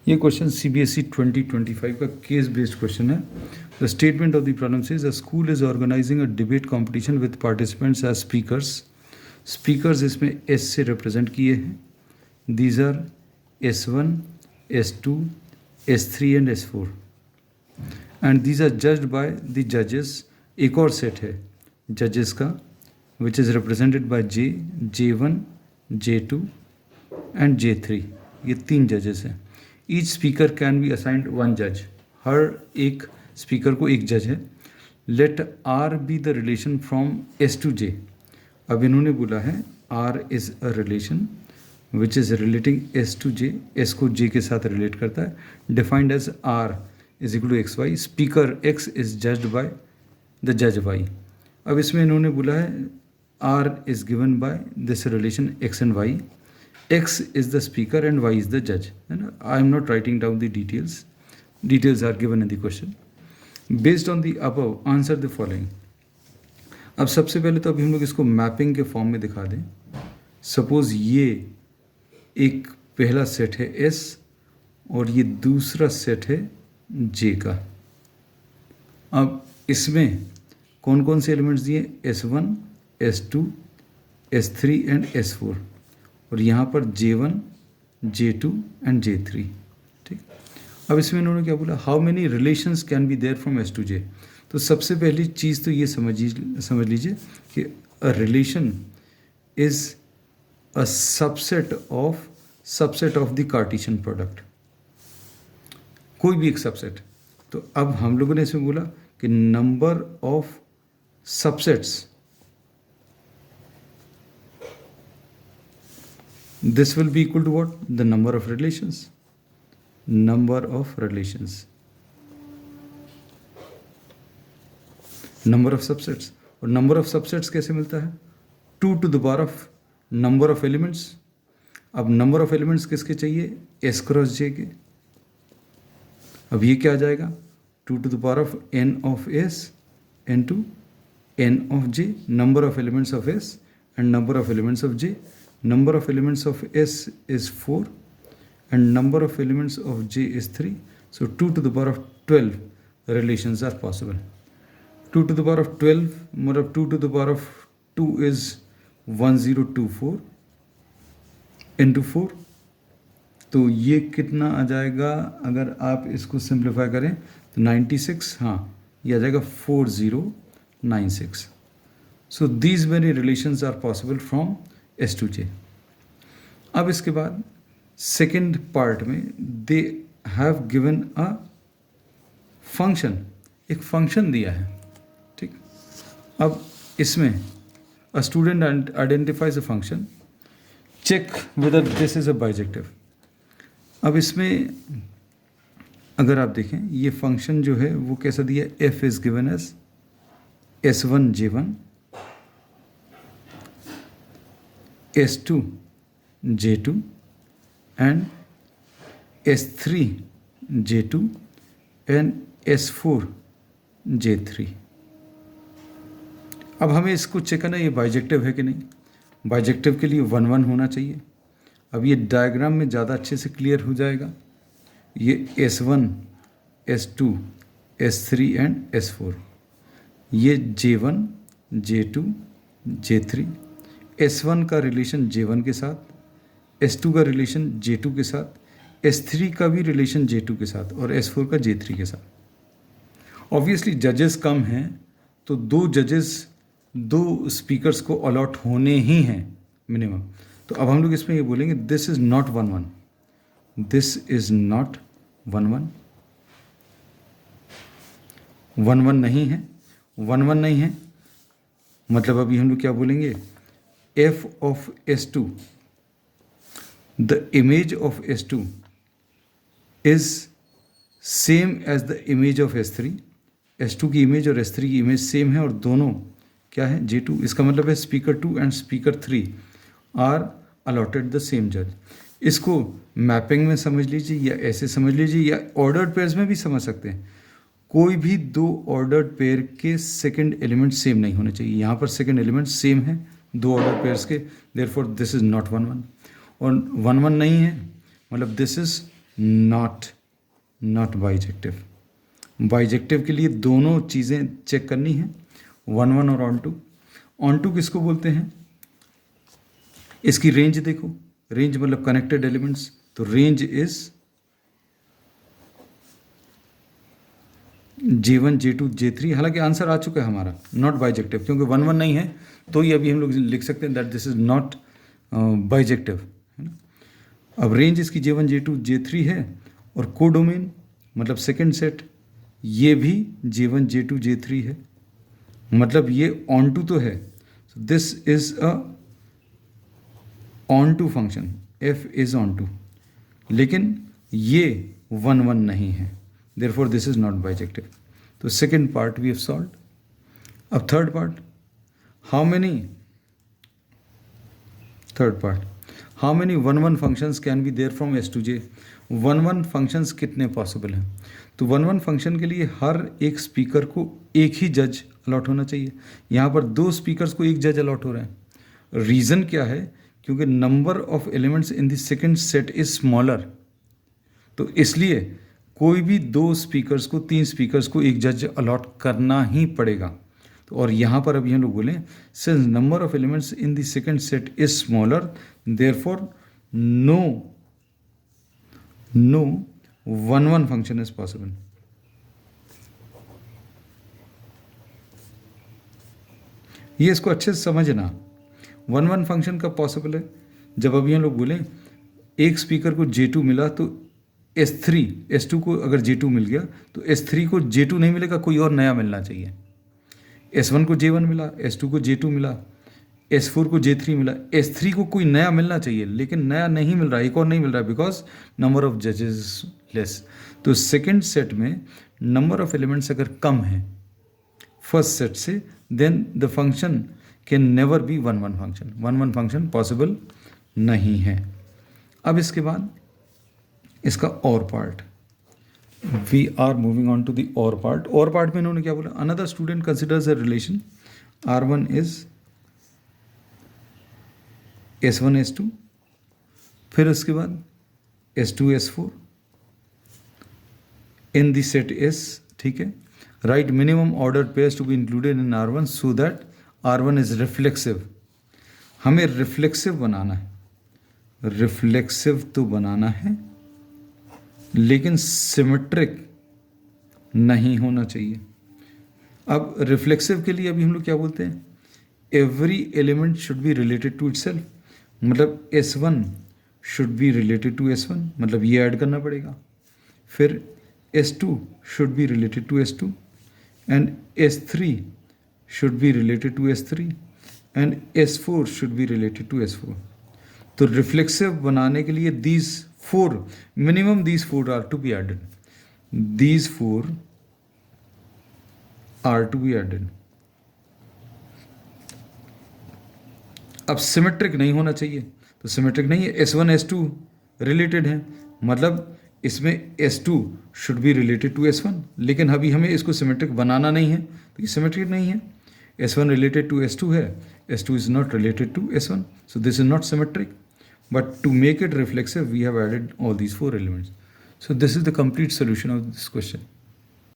ये question CBSE 2025 का case based question है. The statement of the problem says a school is organising a debate competition with participants as speakers. Speakers इसमें S से represent किए हैं. These are S1, S2, S3 and S4 and these are judged by the जजेस. एक और set है जजेस का which is represented by J1, J2 and J3. ये 3 जजेस हैं. Each speaker can be assigned 1 जज. हर एक स्पीकर को एक जज है. Let R be the relation from S to J. अब इन्होंने बोला है R is a relation which is relating S to J. S को J के साथ रिलेट करता है. Defined as R is equal to XY. Speaker X is judged by the जज Y. अब इसमें इन्होंने बोला है R is given by this relation X and Y. X is the speaker and Y is the judge. I am not writing down the details. Details are given in the question. Based on the above, answer the following. अब सबसे पहले तो अभी हम लोग इसको mapping के form में दिखा दें. सपोज ये एक पहला सेट है S और ये दूसरा सेट है J का. अब इसमें कौन कौन से एलिमेंट्स दिए? S1, S2, S3 and S4. और यहाँ पर J1, J2 एंड J3. ठीक. अब इसमें इन्होंने क्या बोला? How many relations can be there from S to J. तो सबसे पहली चीज़ तो ये समझ लीजिए कि a relation is a subset of the Cartesian product. कोई भी एक सबसेट. तो अब हम लोगों ने इसमें बोला कि number of subsets, this will be equal to what? The number of relations. Number of relations. Number of subsets. और number of subsets कैसे मिलता है? 2 to the power of number of elements. अब number of elements किसके चाहिए? S cross J के. अब ये क्या आ जाएगा? 2 to the power of n of S into n of J. Number of elements of S and number of elements of J. Number of elements of S is 4 and number of elements of J is 3. So 2 to the power of 12 relations are possible. 2 to the power of 12 मतलब 2 to the power of 2 is 1024 into 4. तो ये कितना आ जाएगा? अगर आप इसको simplify करें तो 96. हाँ, ये आ जाएगा 4096. So these many relations are possible from S to J. अब इसके बाद सेकेंड पार्ट में they have given a function. एक फंक्शन दिया है. ठीक. अब इसमें a student identifies a function. Check whether this is a bijective. अब इसमें अगर आप देखें ये फंक्शन जो है वो कैसा दिया? F is given as S1 J1, S2 J2 and S3 J2 and S4 J3. अब हमें इसको चेक करना ये बाइजेक्टिव है कि नहीं. बाइजेक्टिव के लिए 1 1 होना चाहिए. अब ये डायग्राम में ज़्यादा अच्छे से क्लियर हो जाएगा. ये S1, S2, S3 and S4. ये J1, J2, J3. S1 का रिलेशन J1 के साथ, S2 का रिलेशन J2 के साथ, S3 का भी रिलेशन J2 के साथ और S4 का J3 के साथ. ऑब्वियसली जजेस कम हैं तो 2 जजेस 2 स्पीकर्स को अलॉट होने ही हैं मिनिमम. तो अब हम लोग इसमें ये बोलेंगे this is not 1 1. This is not 1 1. 1 1 नहीं है. 1 1 नहीं है मतलब अभी हम लोग क्या बोलेंगे? F of S2, the image of S2 is same as the image of S3. S2 की इमेज और S3 की इमेज सेम है और दोनों क्या है? J2. इसका मतलब है speaker 2 and speaker 3 are allotted the same जज. इसको मैपिंग में समझ लीजिए या ऐसे समझ लीजिए या ऑर्डर्ड पेयर्स में भी समझ सकते हैं. कोई भी 2 ऑर्डर्ड पेयर के सेकंड एलिमेंट सेम नहीं होने चाहिए. यहाँ पर सेकंड एलिमेंट सेम है 2 ऑर्डर पेयर्स के. Therefore this is not 1 1. और 1 1 नहीं है मतलब this is not bijective. Bijective के लिए दोनों चीज़ें चेक करनी है, 1 और ऑन टू किसको बोलते हैं? इसकी रेंज देखो, रेंज मतलब कनेक्टेड एलिमेंट्स, तो range is J1 J2 J3। हालांकि आंसर आ चुका है हमारा, नॉट बाइजेक्टिव, क्योंकि 1 नहीं है तो ही अभी हम लोग लिख सकते हैं that this is not bijective, है ना। अब रेंज इसकी J1 J2 J3 है, और कोडोमेन मतलब सेकंड सेट ये भी J1 J2 J3 है, मतलब ये ऑन टू तो है। This is a onto function, f is onto, लेकिन ये 1 नहीं है, therefore this is not bijective। तो second part we have solved। अब third part, how many 1 functions can be there from S to J। 1 functions कितने possible हैं? तो 1 function के लिए हर एक स्पीकर को एक ही जज अलॉट होना चाहिए। यहाँ पर 2 स्पीकर्स को एक जज अलॉट हो रहे हैं। रीज़न क्या है? क्योंकि number of elements in the second set is smaller, तो इसलिए कोई भी 2 स्पीकर्स को 3 स्पीकर्स को एक जज अलॉट करना ही पड़ेगा। तो और यहाँ पर अभी हम लोग बोलें since number of elements in the second set is smaller therefore no 1 function is possible. ये इसको अच्छे से समझना, 1 फंक्शन कब पॉसिबल है? जब अभी हम लोग बोलें एक स्पीकर को J2 मिला तो S2 को अगर J2 मिल गया तो S3 को J2 नहीं मिलेगा, कोई और नया मिलना चाहिए। S1 को J1 मिला, S2 को J2 मिला, S4 को J3 मिला, S3 को कोई नया मिलना चाहिए, लेकिन नया नहीं मिल रहा, एक और नहीं मिल रहा, बिकॉज नंबर ऑफ जजेस लेस। तो सेकेंड सेट में नंबर ऑफ एलिमेंट्स अगर कम है फर्स्ट सेट से, then the function can never be 1 function. 1 function possible नहीं है। अब इसके बाद इसका और part, we are moving on to the और पार्ट। और पार्ट में इन्होंने क्या बोला? Another student considers a relation R1 is S1 S2, फिर उसके बाद S2 S4 in the set S, ठीक है। Right minimum order pairs to be included in R1 so that R1 is reflexive. हमें रिफ्लेक्सिव बनाना है, रिफ्लेक्सिव तो बनाना है लेकिन सिमेट्रिक नहीं होना चाहिए। अब रिफ्लेक्सिव के लिए अभी हम लोग क्या बोलते हैं? Every element should be related to itself, मतलब S1 should be related to S1, मतलब ये ऐड करना पड़ेगा। फिर S2 should be related to S2 and S3 should be related to S3 and S4 should be related to S4। तो reflexive बनाने के लिए these 4 are to be added, these 4 are to be added। अब symmetric नहीं होना चाहिए, तो symmetric नहीं है, S1 S2 रिलेटेड है, मतलब इसमें S2 should be related to S1, लेकिन अभी हमें इसको सिमेट्रिक बनाना नहीं है, तो ये सिमेट्रिक नहीं है। S1 रिलेटेड टू S2 है, S2 is not related to S1, so this is not symmetric, but to make it reflexive we have added all these 4 elements। So this is the complete solution of this question।